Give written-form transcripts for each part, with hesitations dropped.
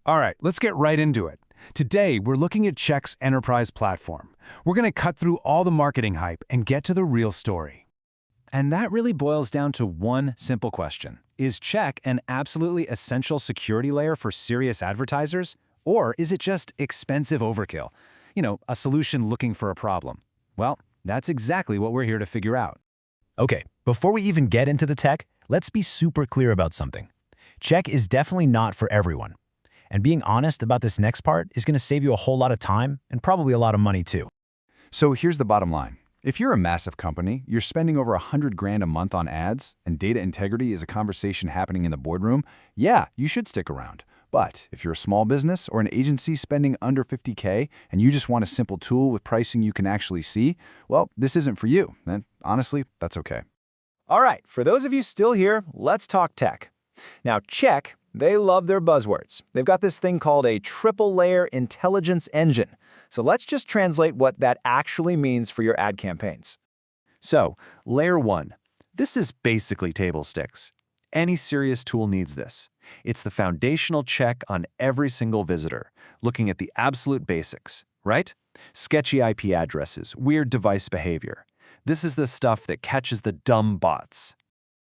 All right, let's get right into it. Today, we're looking at CHEQ's Enterprise platform. We're going to cut through all the marketing hype and get to the real story. And that really boils down to one simple question. Is CHEQ an absolutely essential security layer for serious advertisers? Or is it just expensive overkill? A solution looking for a problem. Well, that's exactly what we're here to figure out. Okay, before we even get into the tech, let's be super clear about something. CHEQ is definitely not for everyone. And being honest about this next part is going to save you a whole lot of time and probably a lot of money too. So here's the bottom line. If you're a massive company, you're spending over $100,000 a month on ads, and data integrity is a conversation happening in the boardroom, yeah, you should stick around. But if you're a small business or an agency spending under $50K and you just want a simple tool with pricing you can actually see, well, this isn't for you. And honestly, that's okay. All right, for those of you still here, let's talk tech. Now, CHEQ, they love their buzzwords. They've got this thing called a triple-layer intelligence engine. So let's just translate what that actually means for your ad campaigns. So, layer 1. This is basically table stakes. Any serious tool needs this. It's the foundational check on every single visitor, looking at the absolute basics, right? Sketchy IP addresses, weird device behavior. This is the stuff that catches the dumb bots.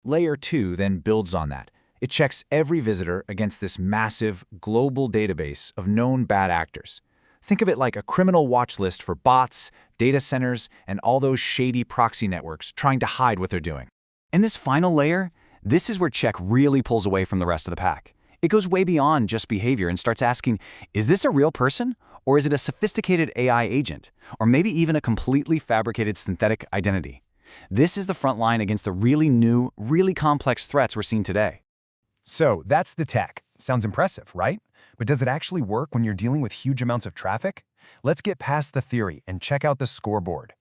Layer 2 then builds on that. It checks every visitor against this massive, global database of known bad actors. Think of it like a criminal watch list for bots, data centers, and all those shady proxy networks trying to hide what they're doing. And this final layer, this is where CHEQ really pulls away from the rest of the pack. It goes way beyond just behavior and starts asking, is this a real person? Or is it a sophisticated AI agent? Or maybe even a completely fabricated synthetic identity? This is the front line against the really new, really complex threats we're seeing today. So that's the tech. Sounds impressive, right? But does it actually work when you're dealing with huge amounts of traffic? Let's get past the theory and check out the scoreboard.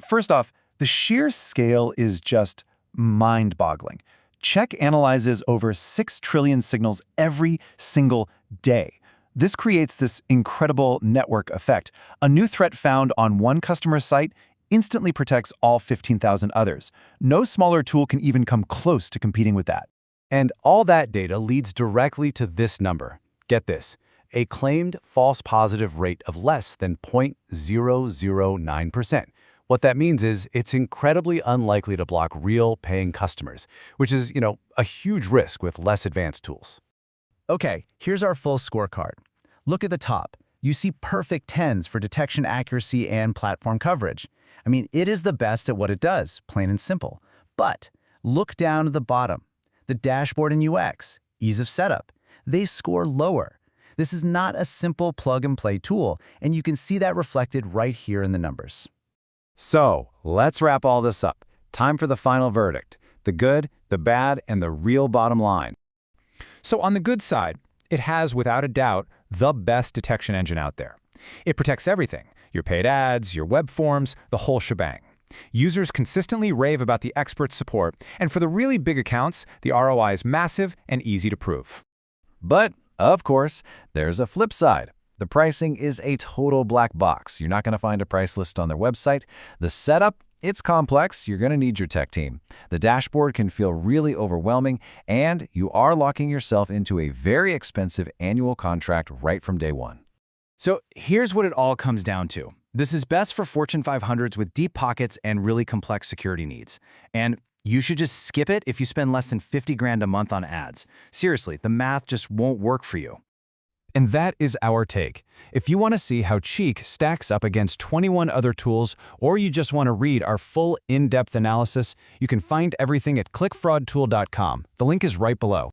First off, the sheer scale is just mind-boggling. CHEQ analyzes over 6 trillion signals every single day. This creates this incredible network effect. A new threat found on one customer's site instantly protects all 15,000 others. No smaller tool can even come close to competing with that. And all that data leads directly to this number. Get this, a claimed false positive rate of less than 0.009%. What that means is it's incredibly unlikely to block real paying customers, which is, a huge risk with less advanced tools. Okay, here's our full scorecard. Look at the top. You see perfect 10s for detection accuracy and platform coverage. It is the best at what it does, plain and simple. But look down at the bottom. The dashboard and UX, ease of setup, they score lower. This is not a simple plug-and-play tool, and you can see that reflected right here in the numbers. So, let's wrap all this up. Time for the final verdict. The good, the bad, and the real bottom line. So on the good side, it has, without a doubt, the best detection engine out there. It protects everything, your paid ads, your web forms, the whole shebang. Users consistently rave about the expert support, and for the really big accounts, the ROI is massive and easy to prove. But, of course, there's a flip side. The pricing is a total black box. You're not going to find a price list on their website. The setup, it's complex. You're going to need your tech team. The dashboard can feel really overwhelming, and you are locking yourself into a very expensive annual contract right from day one. So here's what it all comes down to. This is best for Fortune 500s with deep pockets and really complex security needs. And you should just skip it if you spend less than $50,000 a month on ads. Seriously, the math just won't work for you. And that is our take. If you want to see how CHEQ stacks up against 21 other tools, or you just want to read our full in-depth analysis, you can find everything at clickfraudtool.com. The link is right below.